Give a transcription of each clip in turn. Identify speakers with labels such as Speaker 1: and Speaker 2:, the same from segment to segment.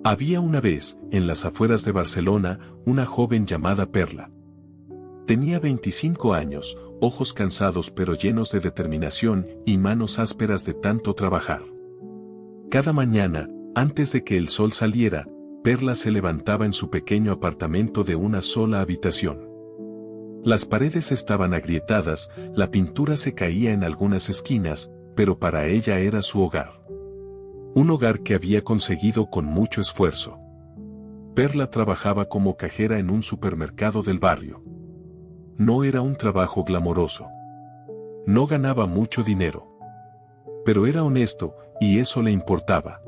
Speaker 1: Había una vez, en las afueras de Barcelona, una joven llamada Perla. Tenía 25 años, ojos cansados pero llenos de determinación y manos ásperas de tanto trabajar. Cada mañana, antes de que el sol saliera, Perla se levantaba en su pequeño apartamento de una sola habitación. Las paredes estaban agrietadas, la pintura se caía en algunas esquinas, pero para ella era su hogar. Un hogar que había conseguido con mucho esfuerzo. Perla trabajaba como cajera en un supermercado del barrio. No era un trabajo glamoroso. No ganaba mucho dinero. Pero era honesto, y eso le importaba.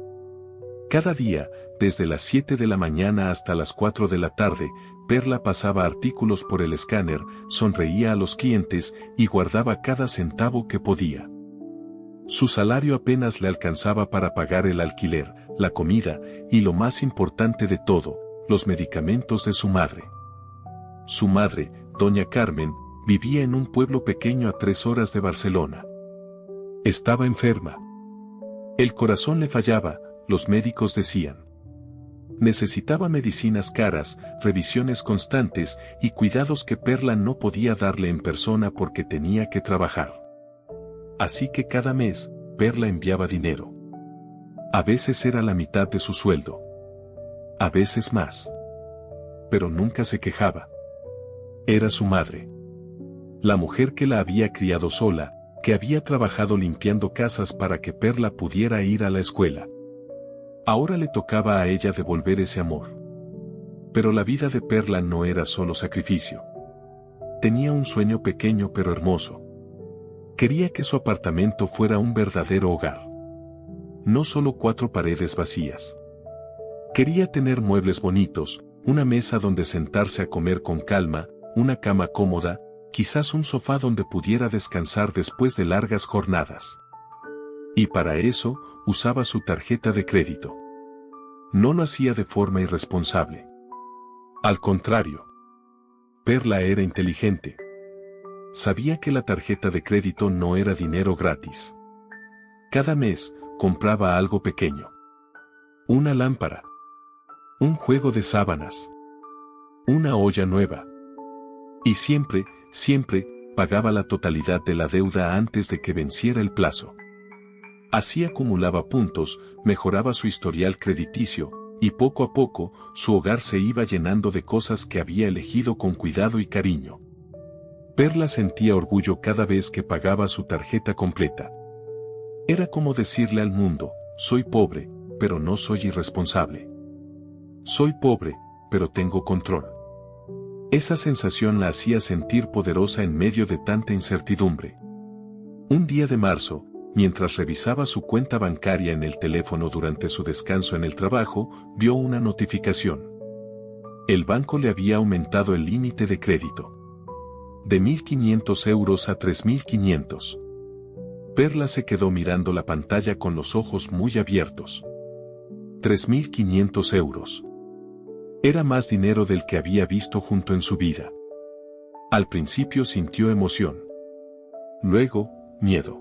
Speaker 1: Cada día, desde las 7 de la mañana hasta las 4 de la tarde, Perla pasaba artículos por el escáner, sonreía a los clientes y guardaba cada centavo que podía. Su salario apenas le alcanzaba para pagar el alquiler, la comida y lo más importante de todo, los medicamentos de su madre. Su madre, doña Carmen, vivía en un pueblo pequeño a 3 horas de Barcelona. Estaba enferma. El corazón le fallaba, los médicos decían. Necesitaba medicinas caras, revisiones constantes y cuidados que Perla no podía darle en persona porque tenía que trabajar. Así que cada mes, Perla enviaba dinero. A veces era la mitad de su sueldo. A veces más. Pero nunca se quejaba. Era su madre. La mujer que la había criado sola, que había trabajado limpiando casas para que Perla pudiera ir a la escuela. Ahora le tocaba a ella devolver ese amor. Pero la vida de Perla no era solo sacrificio. Tenía un sueño pequeño pero hermoso. Quería que su apartamento fuera un verdadero hogar. No solo 4 paredes vacías. Quería tener muebles bonitos, una mesa donde sentarse a comer con calma, una cama cómoda, quizás un sofá donde pudiera descansar después de largas jornadas. Y para eso, usaba su tarjeta de crédito. No lo hacía de forma irresponsable. Al contrario. Perla era inteligente. Sabía que la tarjeta de crédito no era dinero gratis. Cada mes, compraba algo pequeño. Una lámpara. Un juego de sábanas. Una olla nueva. Y siempre, pagaba la totalidad de la deuda antes de que venciera el plazo. Así acumulaba puntos, mejoraba su historial crediticio, y poco a poco, su hogar se iba llenando de cosas que había elegido con cuidado y cariño. Perla sentía orgullo cada vez que pagaba su tarjeta completa. Era como decirle al mundo, soy pobre, pero no soy irresponsable. Soy pobre, pero tengo control. Esa sensación la hacía sentir poderosa en medio de tanta incertidumbre. Un día de marzo, mientras revisaba su cuenta bancaria en el teléfono durante su descanso en el trabajo, vio una notificación. El banco le había aumentado el límite de crédito. De 1.500 euros a 3.500. Perla se quedó mirando la pantalla con los ojos muy abiertos. 3.500 euros. Era más dinero del que había visto junto en su vida. Al principio sintió emoción. Luego, miedo.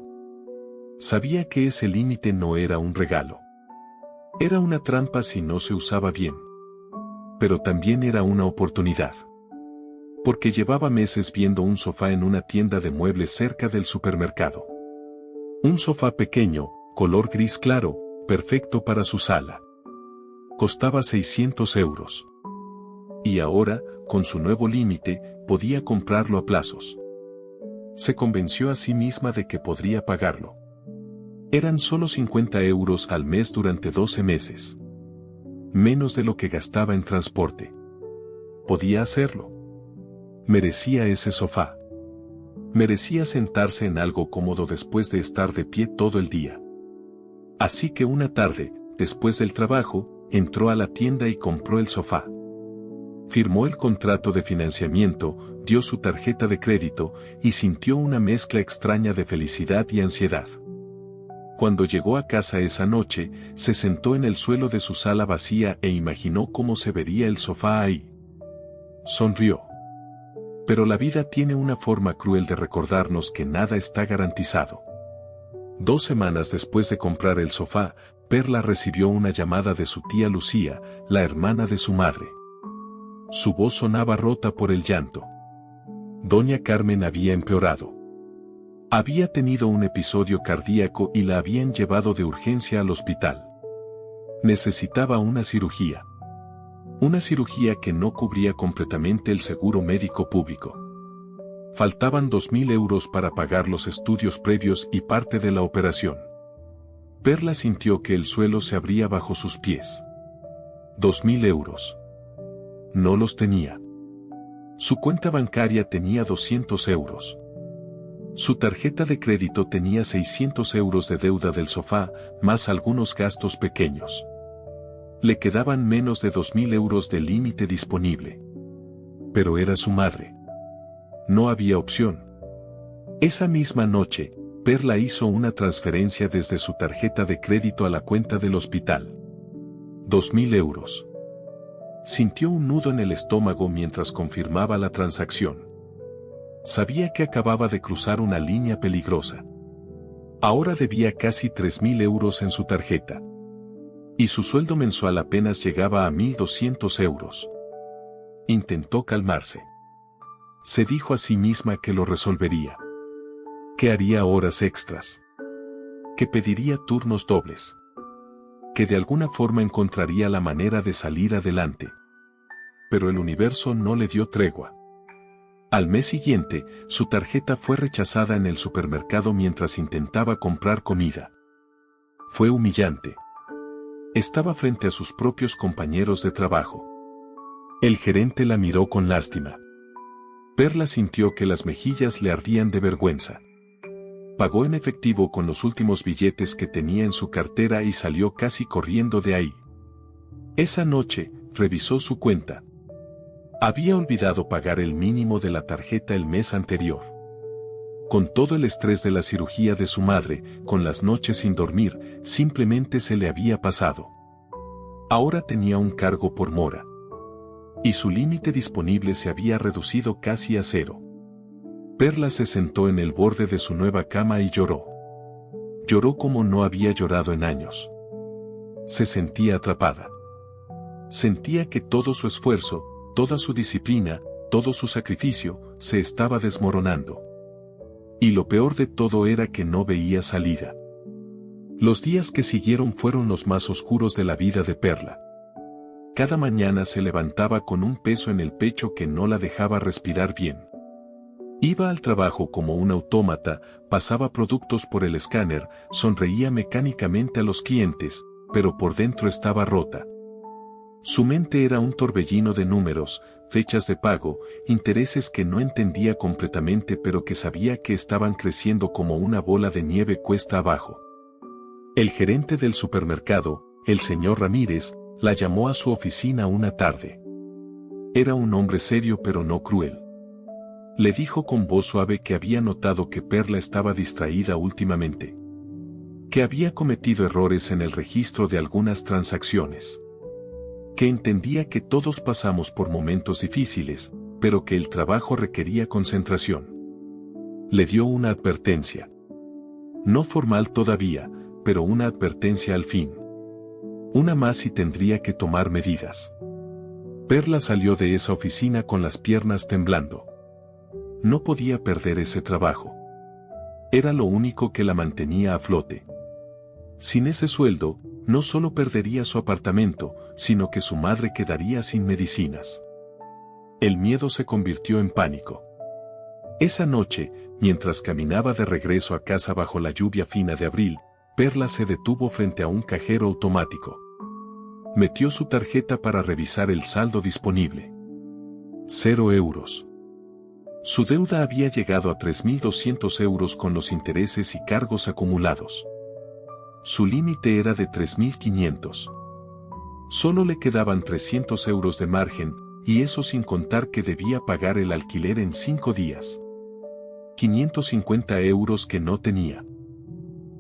Speaker 1: Sabía que ese límite no era un regalo. Era una trampa si no se usaba bien. Pero también era una oportunidad. Porque llevaba meses viendo un sofá en una tienda de muebles cerca del supermercado. Un sofá pequeño, color gris claro, perfecto para su sala. Costaba 600 euros. Y ahora, con su nuevo límite, podía comprarlo a plazos. Se convenció a sí misma de que podría pagarlo. Eran solo 50 euros al mes durante 12 meses. Menos de lo que gastaba en transporte. Podía hacerlo. Merecía ese sofá. Merecía sentarse en algo cómodo después de estar de pie todo el día. Así que una tarde, después del trabajo, entró a la tienda y compró el sofá. Firmó el contrato de financiamiento, dio su tarjeta de crédito y sintió una mezcla extraña de felicidad y ansiedad. Cuando llegó a casa esa noche, se sentó en el suelo de su sala vacía e imaginó cómo se vería el sofá ahí. Sonrió. Pero la vida tiene una forma cruel de recordarnos que nada está garantizado. 2 semanas después de comprar el sofá, Perla recibió una llamada de su tía Lucía, la hermana de su madre. Su voz sonaba rota por el llanto. Doña Carmen había empeorado. Había tenido un episodio cardíaco y la habían llevado de urgencia al hospital. Necesitaba una cirugía. Una cirugía que no cubría completamente el seguro médico público. Faltaban 2.000 euros para pagar los estudios previos y parte de la operación. Perla sintió que el suelo se abría bajo sus pies. 2.000 euros. No los tenía. Su cuenta bancaria tenía 200 euros. Su tarjeta de crédito tenía 600 euros de deuda del sofá, más algunos gastos pequeños. Le quedaban menos de 2.000 euros de límite disponible. Pero era su madre. No había opción. Esa misma noche, Perla hizo una transferencia desde su tarjeta de crédito a la cuenta del hospital. 2.000 euros. Sintió un nudo en el estómago mientras confirmaba la transacción. Sabía que acababa de cruzar una línea peligrosa. Ahora debía casi 3.000 euros en su tarjeta. Y su sueldo mensual apenas llegaba a 1.200 euros. Intentó calmarse. Se dijo a sí misma que lo resolvería. Que haría horas extras. Que pediría turnos dobles. Que de alguna forma encontraría la manera de salir adelante. Pero el universo no le dio tregua. Al mes siguiente, su tarjeta fue rechazada en el supermercado mientras intentaba comprar comida. Fue humillante. Estaba frente a sus propios compañeros de trabajo. El gerente la miró con lástima. Perla sintió que las mejillas le ardían de vergüenza. Pagó en efectivo con los últimos billetes que tenía en su cartera y salió casi corriendo de ahí. Esa noche, revisó su cuenta. Había olvidado pagar el mínimo de la tarjeta el mes anterior. Con todo el estrés de la cirugía de su madre, con las noches sin dormir, simplemente se le había pasado. Ahora tenía un cargo por mora. Y su límite disponible se había reducido casi a cero. Perla se sentó en el borde de su nueva cama y lloró. Lloró como no había llorado en años. Se sentía atrapada. Sentía que todo su esfuerzo, toda su disciplina, todo su sacrificio, se estaba desmoronando. Y lo peor de todo era que no veía salida. Los días que siguieron fueron los más oscuros de la vida de Perla. Cada mañana se levantaba con un peso en el pecho que no la dejaba respirar bien. Iba al trabajo como un autómata, pasaba productos por el escáner, sonreía mecánicamente a los clientes, pero por dentro estaba rota. Su mente era un torbellino de números, fechas de pago, intereses que no entendía completamente pero que sabía que estaban creciendo como una bola de nieve cuesta abajo. El gerente del supermercado, el señor Ramírez, la llamó a su oficina una tarde. Era un hombre serio pero no cruel. Le dijo con voz suave que había notado que Perla estaba distraída últimamente. Que había cometido errores en el registro de algunas transacciones. Que entendía que todos pasamos por momentos difíciles, pero que el trabajo requería concentración. Le dio una advertencia. No formal todavía, pero una advertencia al fin. Una más y tendría que tomar medidas. Perla salió de esa oficina con las piernas temblando. No podía perder ese trabajo. Era lo único que la mantenía a flote. Sin ese sueldo, no solo perdería su apartamento, sino que su madre quedaría sin medicinas. El miedo se convirtió en pánico. Esa noche, mientras caminaba de regreso a casa bajo la lluvia fina de abril, Perla se detuvo frente a un cajero automático. Metió su tarjeta para revisar el saldo disponible. 0 euros. Su deuda había llegado a 3.200 euros con los intereses y cargos acumulados. Su límite era de 3.500. Solo le quedaban 300 euros de margen, y eso sin contar que debía pagar el alquiler en 5 días. 550 euros que no tenía.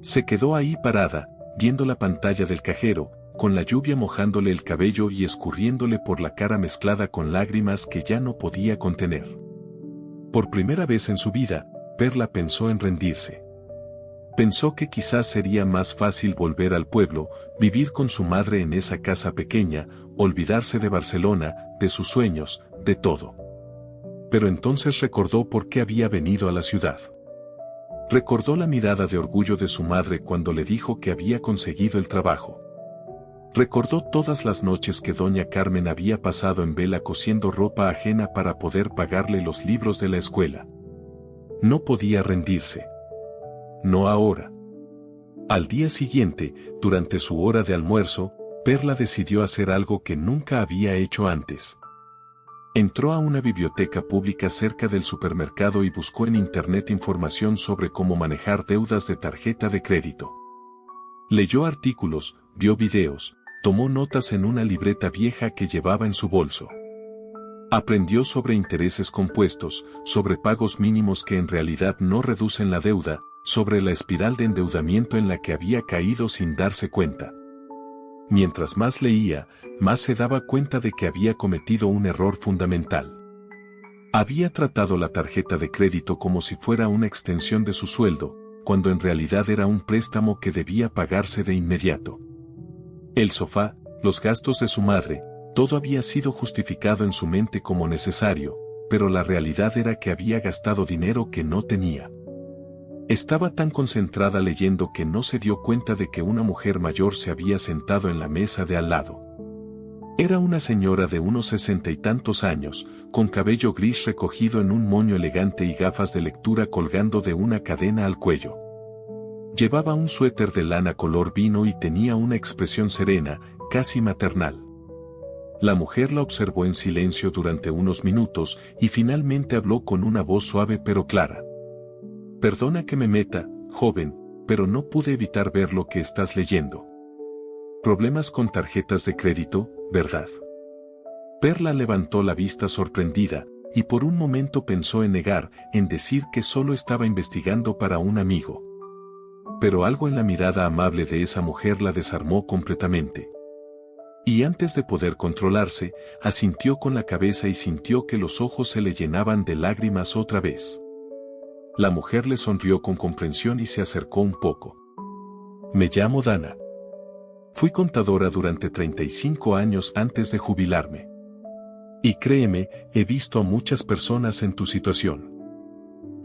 Speaker 1: Se quedó ahí parada, viendo la pantalla del cajero, con la lluvia mojándole el cabello y escurriéndole por la cara mezclada con lágrimas que ya no podía contener. Por primera vez en su vida, Perla pensó en rendirse. Pensó que quizás sería más fácil volver al pueblo, vivir con su madre en esa casa pequeña, olvidarse de Barcelona, de sus sueños, de todo. Pero entonces recordó por qué había venido a la ciudad. Recordó la mirada de orgullo de su madre cuando le dijo que había conseguido el trabajo. Recordó todas las noches que doña Carmen había pasado en vela cosiendo ropa ajena para poder pagarle los libros de la escuela. No podía rendirse. No ahora. Al día siguiente, durante su hora de almuerzo, Perla decidió hacer algo que nunca había hecho antes. Entró a una biblioteca pública cerca del supermercado y buscó en internet información sobre cómo manejar deudas de tarjeta de crédito. Leyó artículos, vio videos, tomó notas en una libreta vieja que llevaba en su bolso. Aprendió sobre intereses compuestos, sobre pagos mínimos que en realidad no reducen la deuda, sobre la espiral de endeudamiento en la que había caído sin darse cuenta. Mientras más leía, más se daba cuenta de que había cometido un error fundamental. Había tratado la tarjeta de crédito como si fuera una extensión de su sueldo, cuando en realidad era un préstamo que debía pagarse de inmediato. El sofá, los gastos de su madre, todo había sido justificado en su mente como necesario, pero la realidad era que había gastado dinero que no tenía. Estaba tan concentrada leyendo que no se dio cuenta de que una mujer mayor se había sentado en la mesa de al lado. Era una señora de unos 60 y tantos años, con cabello gris recogido en un moño elegante y gafas de lectura colgando de una cadena al cuello. Llevaba un suéter de lana color vino y tenía una expresión serena, casi maternal. La mujer la observó en silencio durante unos minutos y finalmente habló con una voz suave pero clara. Perdona que me meta, joven, pero no pude evitar ver lo que estás leyendo. Problemas con tarjetas de crédito, ¿verdad? Perla levantó la vista sorprendida, y por un momento pensó en negar, en decir que solo estaba investigando para un amigo. Pero algo en la mirada amable de esa mujer la desarmó completamente. Y antes de poder controlarse, asintió con la cabeza y sintió que los ojos se le llenaban de lágrimas otra vez. La mujer le sonrió con comprensión y se acercó un poco. Me llamo Dana. Fui contadora durante 35 años antes de jubilarme. Y créeme, he visto a muchas personas en tu situación.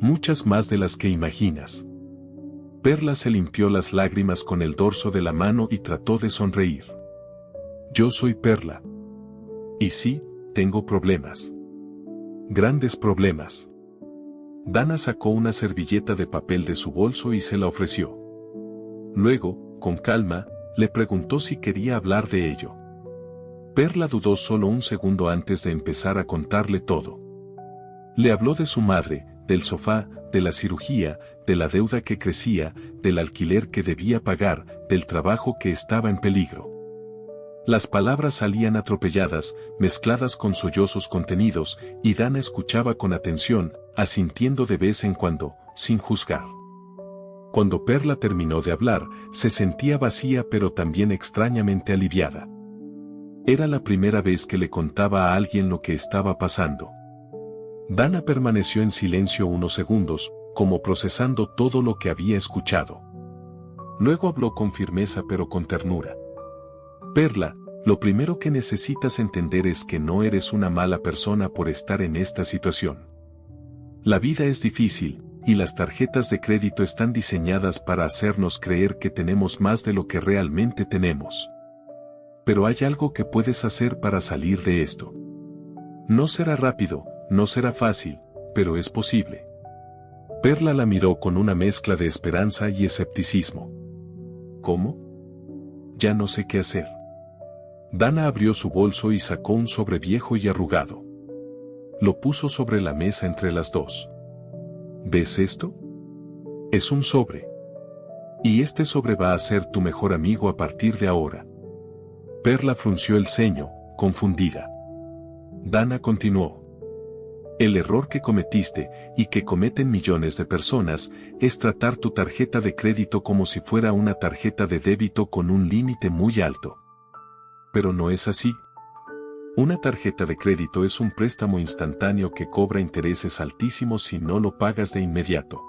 Speaker 1: Muchas más de las que imaginas. Perla se limpió las lágrimas con el dorso de la mano y trató de sonreír. Yo soy Perla. Y sí, tengo problemas. Grandes problemas. Dana sacó una servilleta de papel de su bolso y se la ofreció. Luego, con calma, le preguntó si quería hablar de ello. Perla dudó solo un segundo antes de empezar a contarle todo. Le habló de su madre, del sofá, de la cirugía, de la deuda que crecía, del alquiler que debía pagar, del trabajo que estaba en peligro. Las palabras salían atropelladas, mezcladas con sollozos contenidos, y Dana escuchaba con atención, asintiendo de vez en cuando, sin juzgar. Cuando Perla terminó de hablar, se sentía vacía pero también extrañamente aliviada. Era la primera vez que le contaba a alguien lo que estaba pasando. Dana permaneció en silencio unos segundos, como procesando todo lo que había escuchado. Luego habló con firmeza pero con ternura. Perla, lo primero que necesitas entender es que no eres una mala persona por estar en esta situación. La vida es difícil, y las tarjetas de crédito están diseñadas para hacernos creer que tenemos más de lo que realmente tenemos. Pero hay algo que puedes hacer para salir de esto. No será rápido, no será fácil, pero es posible. Perla la miró con una mezcla de esperanza y escepticismo. ¿Cómo? Ya no sé qué hacer. Dana abrió su bolso y sacó un sobre viejo y arrugado. Lo puso sobre la mesa entre las dos. ¿Ves esto? Es un sobre. Y este sobre va a ser tu mejor amigo a partir de ahora. Perla frunció el ceño, confundida. Dana continuó. El error que cometiste, y que cometen millones de personas, es tratar tu tarjeta de crédito como si fuera una tarjeta de débito con un límite muy alto. Pero no es así. Una tarjeta de crédito es un préstamo instantáneo que cobra intereses altísimos si no lo pagas de inmediato.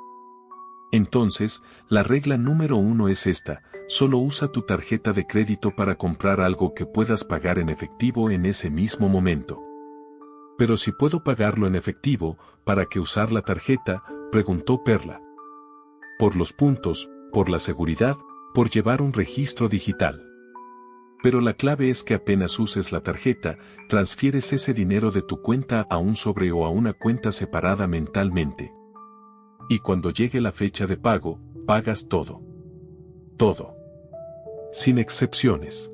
Speaker 1: Entonces, la regla número 1 es esta: solo usa tu tarjeta de crédito para comprar algo que puedas pagar en efectivo en ese mismo momento. Pero si puedo pagarlo en efectivo, ¿para qué usar la tarjeta?, preguntó Perla. Por los puntos, por la seguridad, por llevar un registro digital. Pero la clave es que apenas uses la tarjeta, transfieres ese dinero de tu cuenta a un sobre o a una cuenta separada mentalmente. Y cuando llegue la fecha de pago, pagas todo. Todo. Sin excepciones.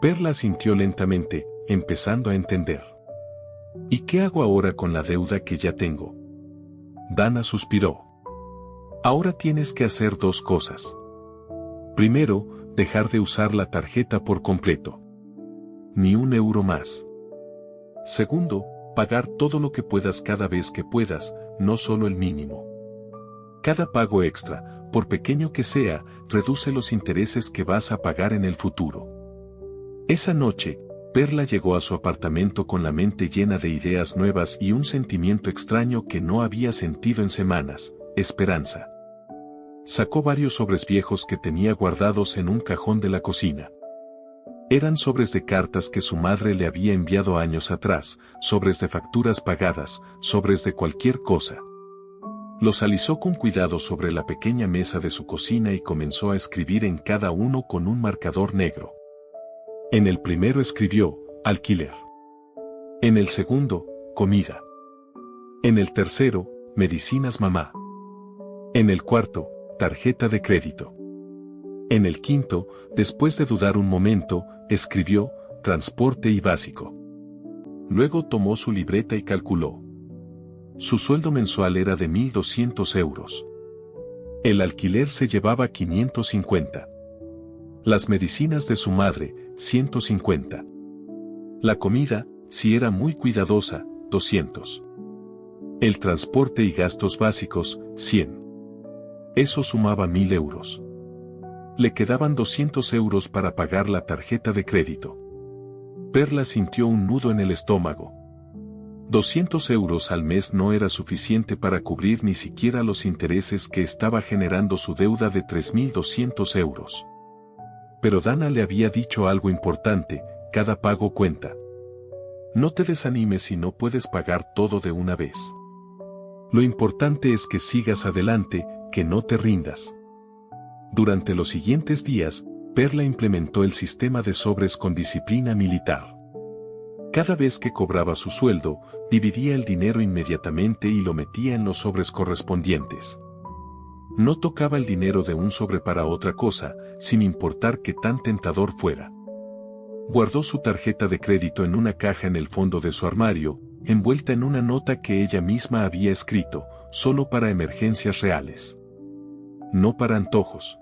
Speaker 1: Perla asintió lentamente, empezando a entender. ¿Y qué hago ahora con la deuda que ya tengo? Dana suspiró. Ahora tienes que hacer dos cosas. Primero, dejar de usar la tarjeta por completo. Ni un euro más. Segundo, pagar todo lo que puedas cada vez que puedas, no solo el mínimo. Cada pago extra, por pequeño que sea, reduce los intereses que vas a pagar en el futuro. Esa noche, Perla llegó a su apartamento con la mente llena de ideas nuevas y un sentimiento extraño que no había sentido en semanas: esperanza. Sacó varios sobres viejos que tenía guardados en un cajón de la cocina. Eran sobres de cartas que su madre le había enviado años atrás, sobres de facturas pagadas, sobres de cualquier cosa. Los alisó con cuidado sobre la pequeña mesa de su cocina y comenzó a escribir en cada uno con un marcador negro. En el primero escribió: alquiler. En el segundo, comida. En el tercero, medicinas mamá. En el cuarto, tarjeta de crédito. En el quinto, después de dudar un momento, escribió: transporte y básico. Luego tomó su libreta y calculó. Su sueldo mensual era de 1.200 euros. El alquiler se llevaba 550. Las medicinas de su madre, 150. La comida, si era muy cuidadosa, 200. El transporte y gastos básicos, 100. Eso sumaba 1.000 euros. Le quedaban 200 euros para pagar la tarjeta de crédito. Perla sintió un nudo en el estómago. 200 euros al mes no era suficiente para cubrir ni siquiera los intereses que estaba generando su deuda de 3.200 euros. Pero Dana le había dicho algo importante: cada pago cuenta. No te desanimes si no puedes pagar todo de una vez. Lo importante es que sigas adelante, que no te rindas. Durante los siguientes días, Perla implementó el sistema de sobres con disciplina militar. Cada vez que cobraba su sueldo, dividía el dinero inmediatamente y lo metía en los sobres correspondientes. No tocaba el dinero de un sobre para otra cosa, sin importar qué tan tentador fuera. Guardó su tarjeta de crédito en una caja en el fondo de su armario, envuelta en una nota que ella misma había escrito: solo para emergencias reales. No para antojos.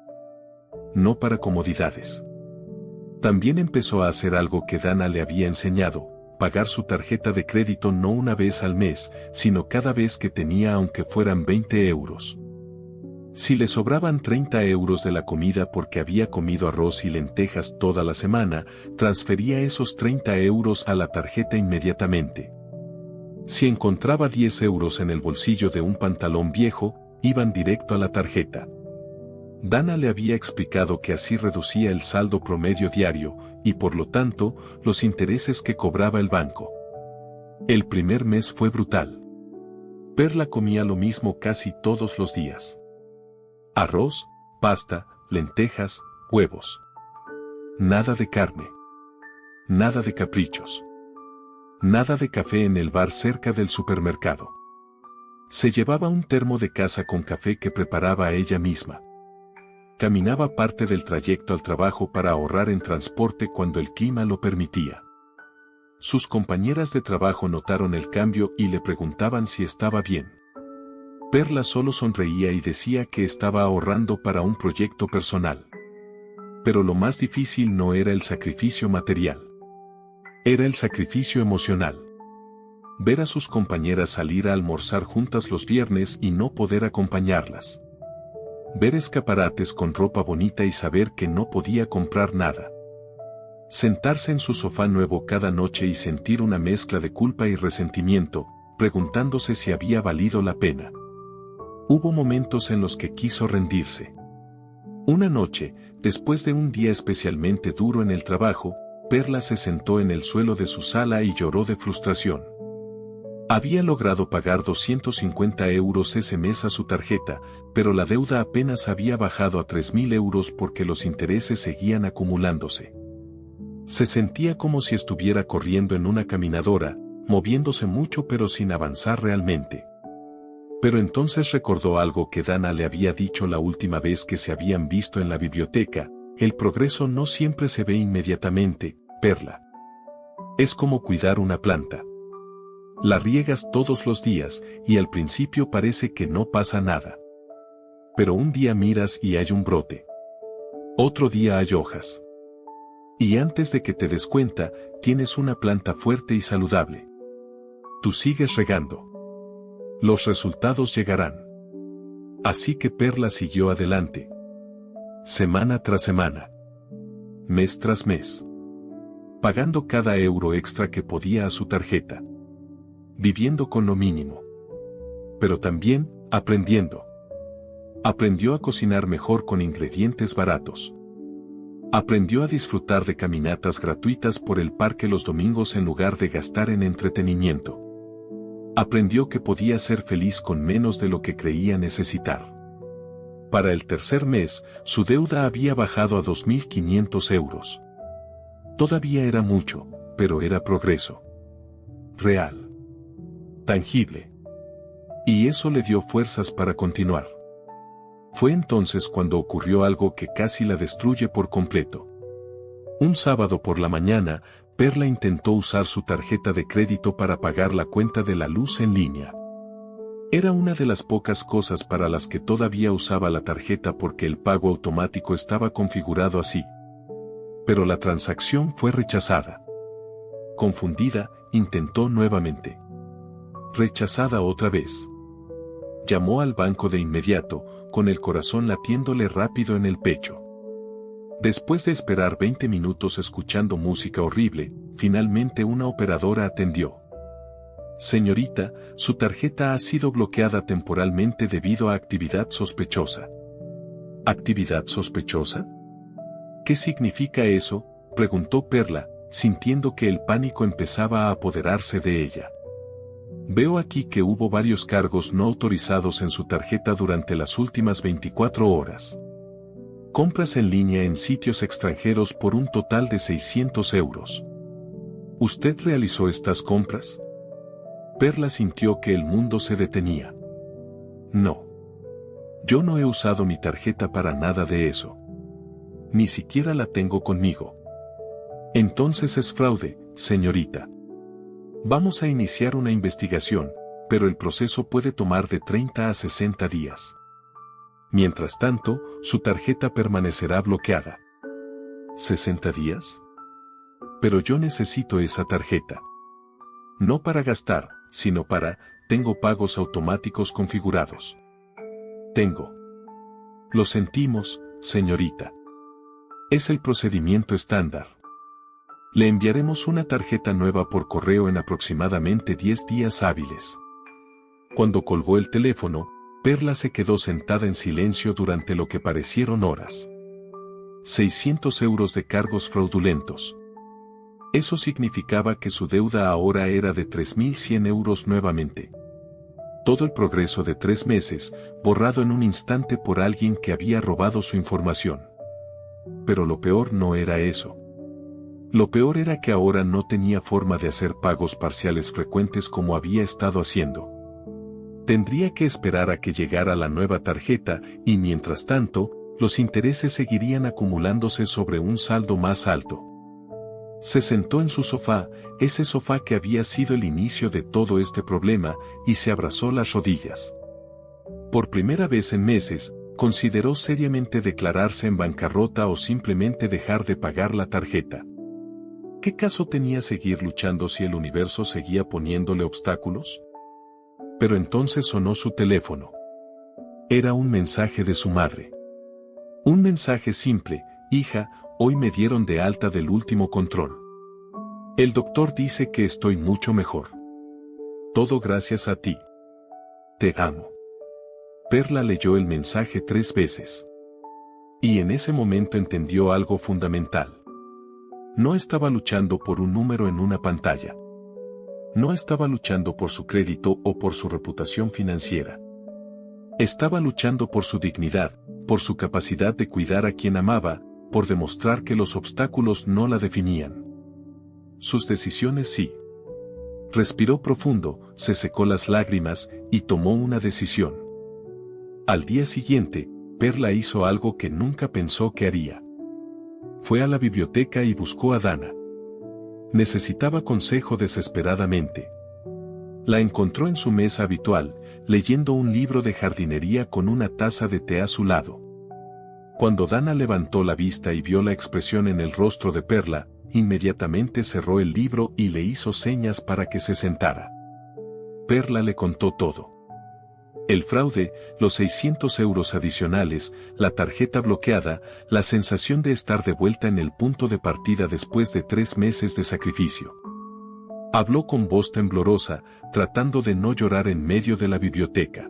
Speaker 1: No para comodidades. También empezó a hacer algo que Dana le había enseñado: pagar su tarjeta de crédito no una vez al mes, sino cada vez que tenía, aunque fueran 20 euros. Si le sobraban 30 euros de la comida porque había comido arroz y lentejas toda la semana, transfería esos 30 euros a la tarjeta inmediatamente. Si encontraba 10 euros en el bolsillo de un pantalón viejo, iban directo a la tarjeta. Dana le había explicado que así reducía el saldo promedio diario, y por lo tanto, los intereses que cobraba el banco. El primer mes fue brutal. Perla comía lo mismo casi todos los días. Arroz, pasta, lentejas, huevos. Nada de carne. Nada de caprichos. Nada de café en el bar cerca del supermercado. Se llevaba un termo de casa con café que preparaba ella misma. Caminaba parte del trayecto al trabajo para ahorrar en transporte cuando el clima lo permitía. Sus compañeras de trabajo notaron el cambio y le preguntaban si estaba bien. Perla solo sonreía y decía que estaba ahorrando para un proyecto personal. Pero lo más difícil no era el sacrificio material. Era el sacrificio emocional. Ver a sus compañeras salir a almorzar juntas los viernes y no poder acompañarlas. Ver escaparates con ropa bonita y saber que no podía comprar nada. Sentarse en su sofá nuevo cada noche y sentir una mezcla de culpa y resentimiento, preguntándose si había valido la pena. Hubo momentos en los que quiso rendirse. Una noche, después de un día especialmente duro en el trabajo, Perla se sentó en el suelo de su sala y lloró de frustración. Había logrado pagar 250 euros ese mes a su tarjeta, pero la deuda apenas había bajado a 3.000 euros porque los intereses seguían acumulándose. Se sentía como si estuviera corriendo en una caminadora, moviéndose mucho pero sin avanzar realmente. Pero entonces recordó algo que Dana le había dicho la última vez que se habían visto en la biblioteca: el progreso no siempre se ve inmediatamente, Perla. Es como cuidar una planta. La riegas todos los días, y al principio parece que no pasa nada. Pero un día miras y hay un brote. Otro día hay hojas. Y antes de que te des cuenta, tienes una planta fuerte y saludable. Tú sigues regando. Los resultados llegarán. Así que Perla siguió adelante. Semana tras semana. Mes tras mes. Pagando cada euro extra que podía a su tarjeta. Viviendo con lo mínimo. Pero también, aprendiendo. Aprendió a cocinar mejor con ingredientes baratos. Aprendió a disfrutar de caminatas gratuitas por el parque los domingos en lugar de gastar en entretenimiento. Aprendió que podía ser feliz con menos de lo que creía necesitar. Para el tercer mes, su deuda había bajado a 2.500 euros. Todavía era mucho, pero era progreso. Real. Tangible. Y eso le dio fuerzas para continuar. Fue entonces cuando ocurrió algo que casi la destruye por completo. Un sábado por la mañana, Perla intentó usar su tarjeta de crédito para pagar la cuenta de la luz en línea. Era una de las pocas cosas para las que todavía usaba la tarjeta porque el pago automático estaba configurado así. Pero la transacción fue rechazada. Confundida, intentó nuevamente. Rechazada otra vez. Llamó al banco de inmediato, con el corazón latiéndole rápido en el pecho. Después de esperar 20 minutos escuchando música horrible, finalmente una operadora atendió. Señorita, su tarjeta ha sido bloqueada temporalmente debido a actividad sospechosa. ¿Actividad sospechosa? ¿Qué significa eso?, preguntó Perla, sintiendo que el pánico empezaba a apoderarse de ella. Veo aquí que hubo varios cargos no autorizados en su tarjeta durante las últimas 24 horas. Compras en línea en sitios extranjeros por un total de 600 euros. ¿Usted realizó estas compras? Perla sintió que el mundo se detenía. No. Yo no he usado mi tarjeta para nada de eso. Ni siquiera la tengo conmigo. Entonces es fraude, señorita. Vamos a iniciar una investigación, pero el proceso puede tomar de 30 a 60 días. Mientras tanto, su tarjeta permanecerá bloqueada. ¿60 días? Pero yo necesito esa tarjeta. No para gastar, sino para, tengo pagos automáticos configurados. Tengo. Lo sentimos, señorita. Es el procedimiento estándar. Le enviaremos una tarjeta nueva por correo en aproximadamente 10 días hábiles. Cuando colgó el teléfono, Perla se quedó sentada en silencio durante lo que parecieron horas. 600 euros de cargos fraudulentos. Eso significaba que su deuda ahora era de 3.100 euros nuevamente. Todo el progreso de 3 meses, borrado en un instante por alguien que había robado su información. Pero lo peor no era eso. Lo peor era que ahora no tenía forma de hacer pagos parciales frecuentes como había estado haciendo. Tendría que esperar a que llegara la nueva tarjeta y mientras tanto, los intereses seguirían acumulándose sobre un saldo más alto. Se sentó en su sofá, ese sofá que había sido el inicio de todo este problema, y se abrazó las rodillas. Por primera vez en meses, consideró seriamente declararse en bancarrota o simplemente dejar de pagar la tarjeta. ¿Qué caso tenía seguir luchando si el universo seguía poniéndole obstáculos? Pero entonces sonó su teléfono. Era un mensaje de su madre. Un mensaje simple: hija, hoy me dieron de alta del último control. El doctor dice que estoy mucho mejor. Todo gracias a ti. Te amo. Perla leyó el mensaje 3 veces. Y en ese momento entendió algo fundamental. No estaba luchando por un número en una pantalla. No estaba luchando por su crédito o por su reputación financiera. Estaba luchando por su dignidad, por su capacidad de cuidar a quien amaba, por demostrar que los obstáculos no la definían. Sus decisiones sí. Respiró profundo, se secó las lágrimas y tomó una decisión. Al día siguiente, Perla hizo algo que nunca pensó que haría. Fue a la biblioteca y buscó a Dana. Necesitaba consejo desesperadamente. La encontró en su mesa habitual, leyendo un libro de jardinería con una taza de té a su lado. Cuando Dana levantó la vista y vio la expresión en el rostro de Perla, inmediatamente cerró el libro y le hizo señas para que se sentara. Perla le contó todo. El fraude, los 600 euros adicionales, la tarjeta bloqueada, la sensación de estar de vuelta en el punto de partida después de 3 meses de sacrificio. Habló con voz temblorosa, tratando de no llorar en medio de la biblioteca.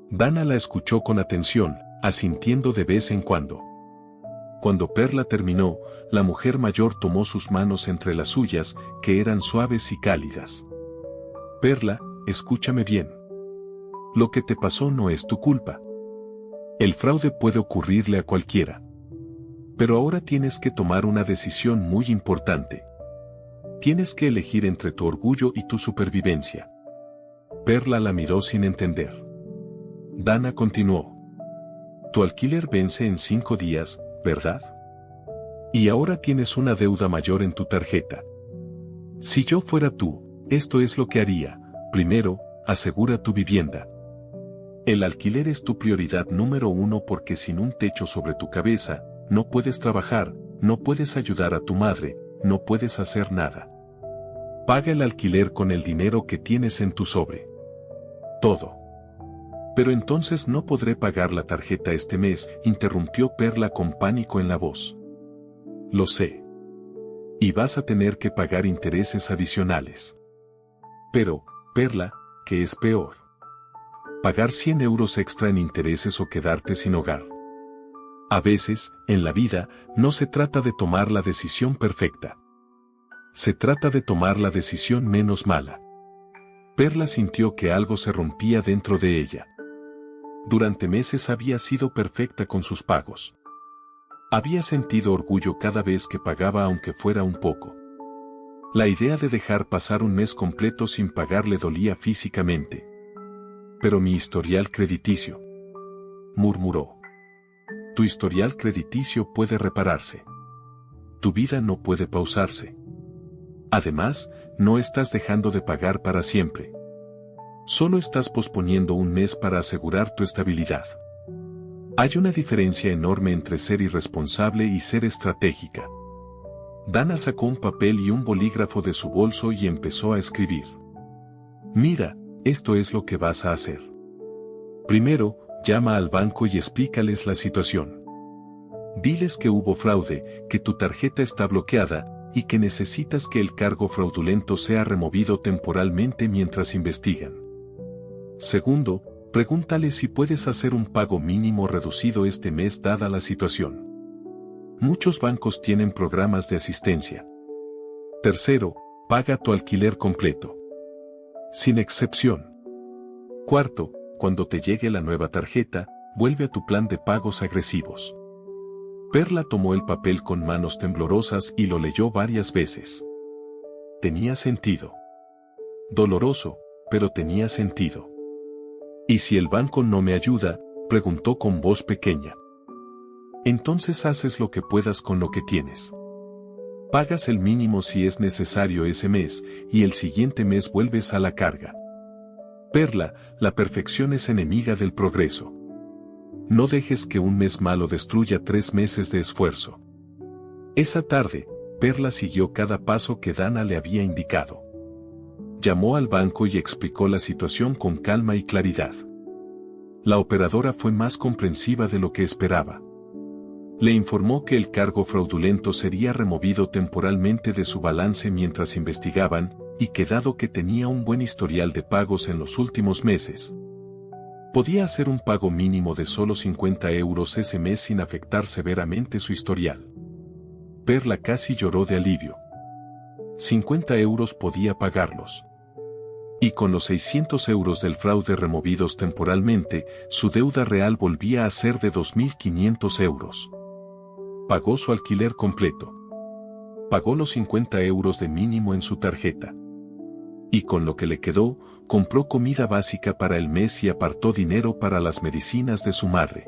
Speaker 1: Dana la escuchó con atención, asintiendo de vez en cuando. Cuando Perla terminó, la mujer mayor tomó sus manos entre las suyas, que eran suaves y cálidas. Perla, escúchame bien. Lo que te pasó no es tu culpa. El fraude puede ocurrirle a cualquiera. Pero ahora tienes que tomar una decisión muy importante. Tienes que elegir entre tu orgullo y tu supervivencia. Perla la miró sin entender. Dana continuó. Tu alquiler vence en 5 días, ¿verdad? Y ahora tienes una deuda mayor en tu tarjeta. Si yo fuera tú, esto es lo que haría. Primero, asegura tu vivienda. El alquiler es tu prioridad número 1 porque sin un techo sobre tu cabeza, no puedes trabajar, no puedes ayudar a tu madre, no puedes hacer nada. Paga el alquiler con el dinero que tienes en tu sobre. Todo. Pero entonces no podré pagar la tarjeta este mes, interrumpió Perla con pánico en la voz. Lo sé. Y vas a tener que pagar intereses adicionales. Pero, Perla, ¿qué es peor? Pagar 100 euros extra en intereses o quedarte sin hogar. A veces, en la vida, no se trata de tomar la decisión perfecta. Se trata de tomar la decisión menos mala. Perla sintió que algo se rompía dentro de ella. Durante meses había sido perfecta con sus pagos. Había sentido orgullo cada vez que pagaba aunque fuera un poco. La idea de dejar pasar un mes completo sin pagar le dolía físicamente. Pero mi historial crediticio, murmuró. Tu historial crediticio puede repararse. Tu vida no puede pausarse. Además, no estás dejando de pagar para siempre. Solo estás posponiendo un mes para asegurar tu estabilidad. Hay una diferencia enorme entre ser irresponsable y ser estratégica. Dana sacó un papel y un bolígrafo de su bolso y empezó a escribir. Mira, esto es lo que vas a hacer. Primero, llama al banco y explícales la situación. Diles que hubo fraude, que tu tarjeta está bloqueada, y que necesitas que el cargo fraudulento sea removido temporalmente mientras investigan. Segundo, pregúntales si puedes hacer un pago mínimo reducido este mes dada la situación. Muchos bancos tienen programas de asistencia. Tercero, paga tu alquiler completo. Sin excepción. Cuarto, cuando te llegue la nueva tarjeta, vuelve a tu plan de pagos agresivos. Perla tomó el papel con manos temblorosas y lo leyó varias veces. Tenía sentido. Doloroso, pero tenía sentido. ¿Y si el banco no me ayuda?, preguntó con voz pequeña. Entonces haces lo que puedas con lo que tienes. Pagas el mínimo si es necesario ese mes, y el siguiente mes vuelves a la carga. Perla, la perfección es enemiga del progreso. No dejes que un mes malo destruya 3 meses de esfuerzo. Esa tarde, Perla siguió cada paso que Dana le había indicado. Llamó al banco y explicó la situación con calma y claridad. La operadora fue más comprensiva de lo que esperaba. Le informó que el cargo fraudulento sería removido temporalmente de su balance mientras investigaban, y que dado que tenía un buen historial de pagos en los últimos meses, Podía hacer un pago mínimo de solo 50 euros ese mes sin afectar severamente su historial. Perla casi lloró de alivio. 50 euros podía pagarlos. Y con los 600 euros del fraude removidos temporalmente, su deuda real volvía a ser de 2.500 euros. Pagó su alquiler completo. Pagó los 50 euros de mínimo en su tarjeta. Y con lo que le quedó, compró comida básica para el mes y apartó dinero para las medicinas de su madre.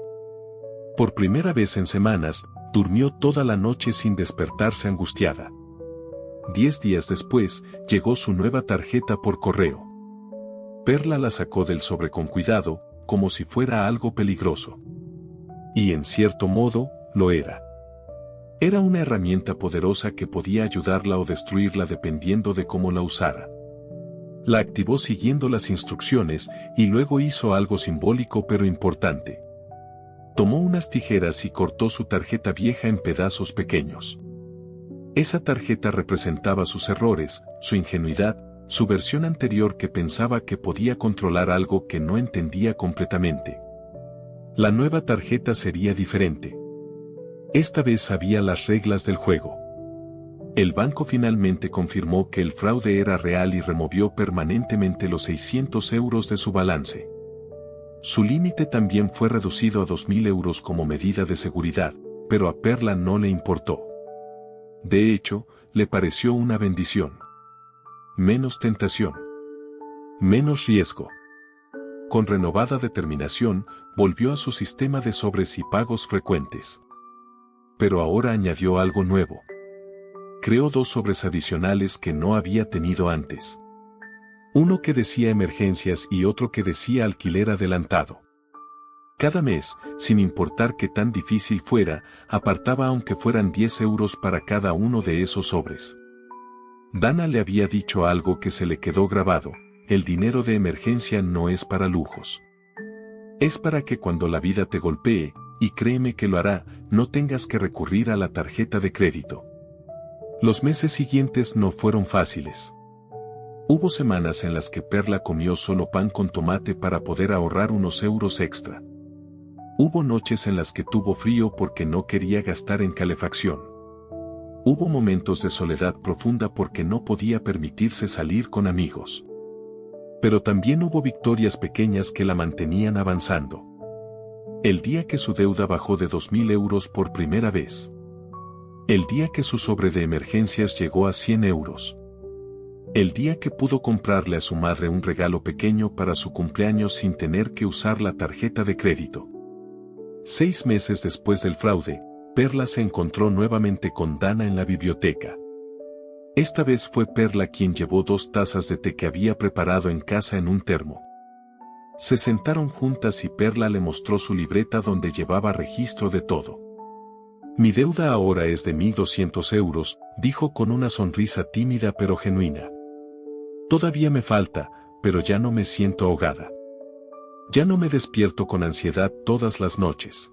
Speaker 1: Por primera vez en semanas, durmió toda la noche sin despertarse angustiada. 10 días después, llegó su nueva tarjeta por correo. Perla la sacó del sobre con cuidado, como si fuera algo peligroso. Y en cierto modo, lo era. Era una herramienta poderosa que podía ayudarla o destruirla dependiendo de cómo la usara. La activó siguiendo las instrucciones y luego hizo algo simbólico pero importante. Tomó unas tijeras y cortó su tarjeta vieja en pedazos pequeños. Esa tarjeta representaba sus errores, su ingenuidad, su versión anterior que pensaba que podía controlar algo que no entendía completamente. La nueva tarjeta sería diferente. Esta vez sabía las reglas del juego. El banco finalmente confirmó que el fraude era real y removió permanentemente los 600 euros de su balance. Su límite también fue reducido a 2.000 euros como medida de seguridad, pero a Perla no le importó. De hecho, le pareció una bendición. Menos tentación. Menos riesgo. Con renovada determinación, volvió a su sistema de sobres y pagos frecuentes. Pero ahora añadió algo nuevo. Creó 2 sobres adicionales que no había tenido antes. Uno que decía emergencias y otro que decía alquiler adelantado. Cada mes, sin importar qué tan difícil fuera, apartaba aunque fueran 10 euros para cada uno de esos sobres. Dana le había dicho algo que se le quedó grabado: el dinero de emergencia no es para lujos. Es para que cuando la vida te golpee, y créeme que lo hará, no tengas que recurrir a la tarjeta de crédito. Los meses siguientes no fueron fáciles. Hubo semanas en las que Perla comió solo pan con tomate para poder ahorrar unos euros extra. Hubo noches en las que tuvo frío porque no quería gastar en calefacción. Hubo momentos de soledad profunda porque no podía permitirse salir con amigos. Pero también hubo victorias pequeñas que la mantenían avanzando. El día que su deuda bajó de 2.000 euros por primera vez. El día que su sobre de emergencias llegó a 100 euros. El día que pudo comprarle a su madre un regalo pequeño para su cumpleaños sin tener que usar la tarjeta de crédito. 6 meses después del fraude, Perla se encontró nuevamente con Dana en la biblioteca. Esta vez fue Perla quien llevó 2 tazas de té que había preparado en casa en un termo. Se sentaron juntas y Perla le mostró su libreta donde llevaba registro de todo. Mi deuda ahora es de 1.200 euros, dijo con una sonrisa tímida pero genuina. Todavía me falta, pero ya no me siento ahogada. Ya no me despierto con ansiedad todas las noches.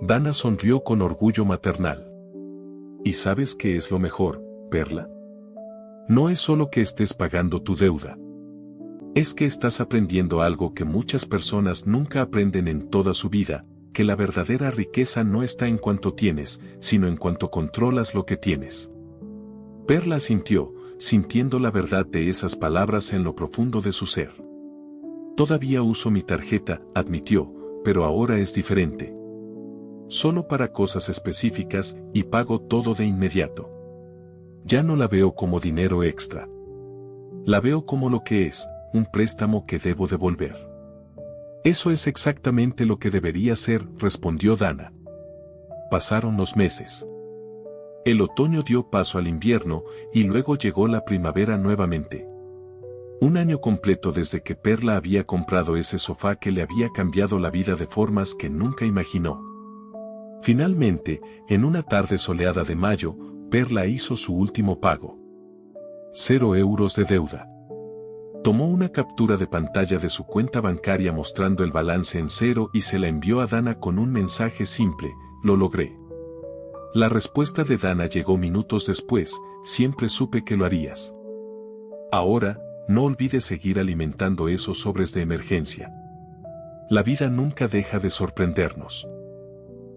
Speaker 1: Dana sonrió con orgullo maternal. ¿Y sabes qué es lo mejor, Perla? No es solo que estés pagando tu deuda. Es que estás aprendiendo algo que muchas personas nunca aprenden en toda su vida, que la verdadera riqueza no está en cuánto tienes, sino en cuánto controlas lo que tienes. Perla asintió, sintiendo la verdad de esas palabras en lo profundo de su ser. Todavía uso mi tarjeta, admitió, pero ahora es diferente. Solo para cosas específicas y pago todo de inmediato. Ya no la veo como dinero extra. La veo como lo que es, un préstamo que debo devolver. Eso es exactamente lo que debería ser, respondió Dana. Pasaron los meses. El otoño dio paso al invierno y luego llegó la primavera nuevamente. Un año completo desde que Perla había comprado ese sofá que le había cambiado la vida de formas que nunca imaginó. Finalmente, en una tarde soleada de mayo, Perla hizo su último pago. 0 euros de deuda. Tomó una captura de pantalla de su cuenta bancaria mostrando el balance en 0 y se la envió a Dana con un mensaje simple: lo logré. La respuesta de Dana llegó minutos después: siempre supe que lo harías. Ahora, no olvides seguir alimentando esos sobres de emergencia. La vida nunca deja de sorprendernos.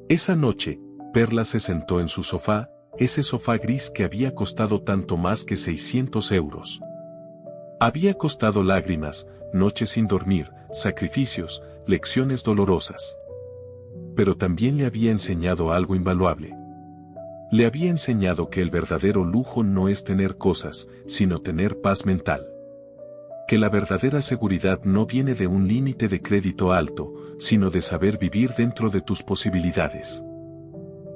Speaker 1: Esa noche, Perla se sentó en su sofá, ese sofá gris que había costado tanto más que 600 euros. Había costado lágrimas, noches sin dormir, sacrificios, lecciones dolorosas. Pero también le había enseñado algo invaluable. Le había enseñado que el verdadero lujo no es tener cosas, sino tener paz mental. Que la verdadera seguridad no viene de un límite de crédito alto, sino de saber vivir dentro de tus posibilidades.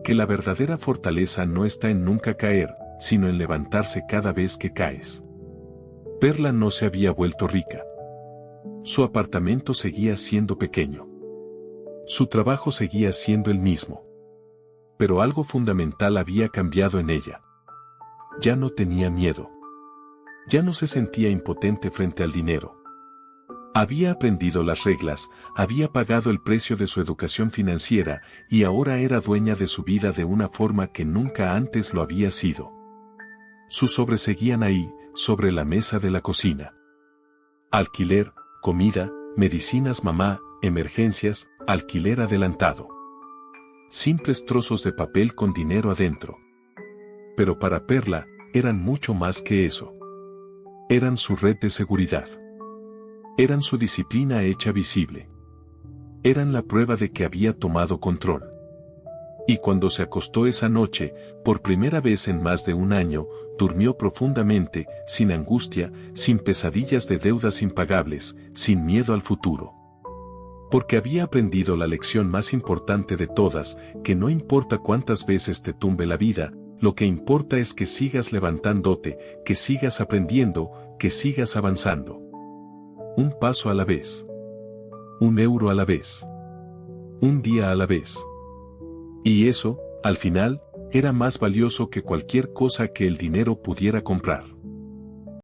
Speaker 1: Que la verdadera fortaleza no está en nunca caer, sino en levantarse cada vez que caes. Perla no se había vuelto rica. Su apartamento seguía siendo pequeño. Su trabajo seguía siendo el mismo. Pero algo fundamental había cambiado en ella. Ya no tenía miedo. Ya no se sentía impotente frente al dinero. Había aprendido las reglas, había pagado el precio de su educación financiera y ahora era dueña de su vida de una forma que nunca antes lo había sido. Sus sobres seguían ahí, sobre la mesa de la cocina. Alquiler, comida, medicinas mamá, emergencias, alquiler adelantado. Simples trozos de papel con dinero adentro. Pero para Perla, eran mucho más que eso. Eran su red de seguridad. Eran su disciplina hecha visible. Eran la prueba de que había tomado control. Y cuando se acostó esa noche, por primera vez en más de un año, durmió profundamente, sin angustia, sin pesadillas de deudas impagables, sin miedo al futuro. Porque había aprendido la lección más importante de todas, que no importa cuántas veces te tumbe la vida, lo que importa es que sigas levantándote, que sigas aprendiendo, que sigas avanzando. Un paso a la vez. Un euro a la vez. Un día a la vez. Y eso, al final, era más valioso que cualquier cosa que el dinero pudiera comprar.